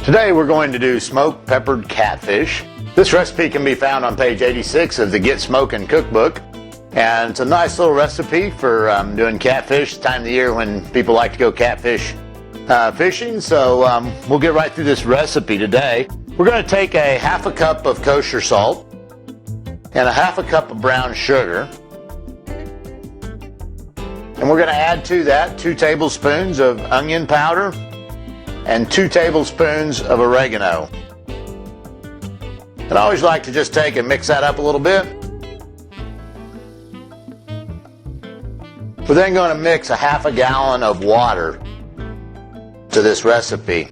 Today we're going to do smoked peppered catfish. This recipe can be found on page 86 of the Get Smokin' Cookbook. And it's a nice little recipe for doing catfish, time of the year when people like to go catfish fishing. So we'll get right through this recipe today. We're going to take a half a cup of kosher salt and a half a cup of brown sugar. And we're going to add to that 2 tablespoons of onion powder and 2 tablespoons of oregano. And I always like to just take and mix that up a little bit. We're then going to mix a half a gallon of water to this recipe.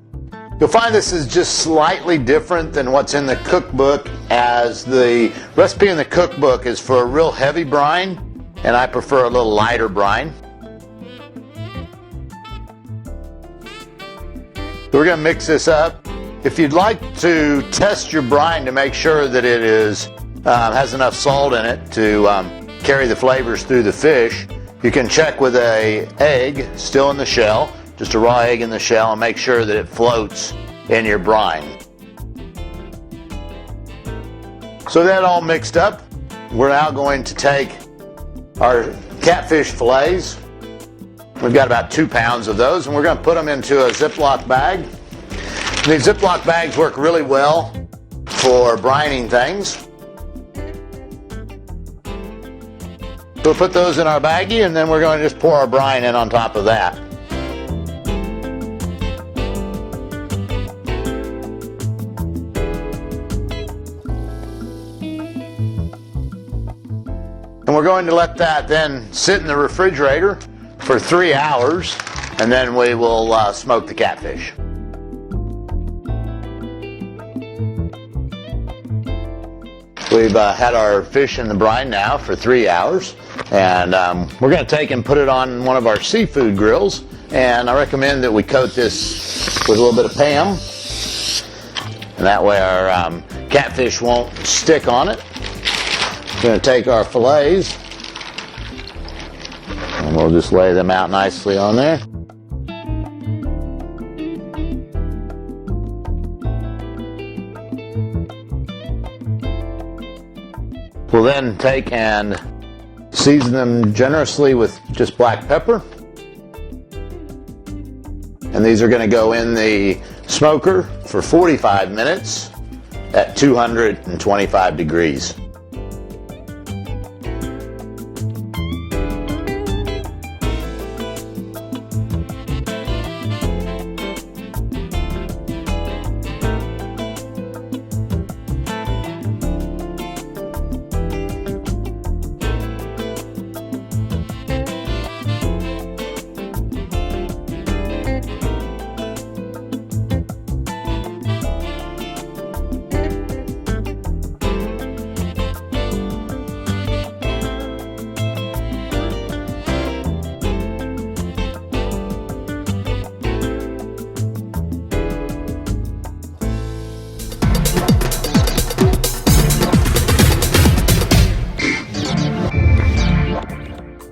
You'll find this is just slightly different than what's in the cookbook, as the recipe in the cookbook is for a real heavy brine, and I prefer a little lighter brine. We're going to mix this up. If you'd like to test your brine to make sure that it has enough salt in it to carry the flavors through the fish, you can check with an egg still in the shell, just a raw egg in the shell, and make sure that it floats in your brine. So that all mixed up, we're now going to take our catfish fillets. We've got about 2 pounds of those, and we're going to put them into a Ziploc bag. These Ziploc bags work really well for brining things. We'll put those in our baggie, and then we're going to just pour our brine in on top of that. And we're going to let that then sit in the refrigerator for 3 hours, and then we will smoke the catfish. We've had our fish in the brine now for 3 hours, and we're going to take and put it on one of our seafood grills, and I recommend that we coat this with a little bit of Pam, and that way our catfish won't stick on it. We're going to take our fillets, and we'll just lay them out nicely on there. We'll then take and season them generously with just black pepper. And these are going to go in the smoker for 45 minutes at 225 degrees.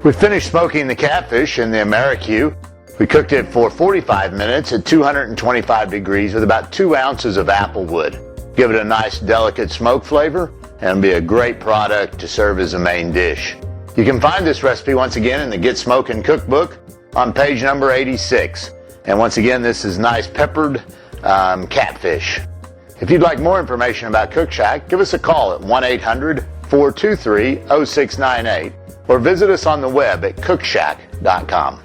We finished smoking the catfish in the AmeriQue. We cooked it for 45 minutes at 225 degrees with about 2 ounces of apple wood. Give it a nice delicate smoke flavor, and it'll be a great product to serve as a main dish. You can find this recipe once again in the Get Smokin' Cookbook on page number 86. And once again, this is nice peppered catfish. If you'd like more information about Cookshack, give us a call at 1-800-423-0698 or visit us on the web at cookshack.com.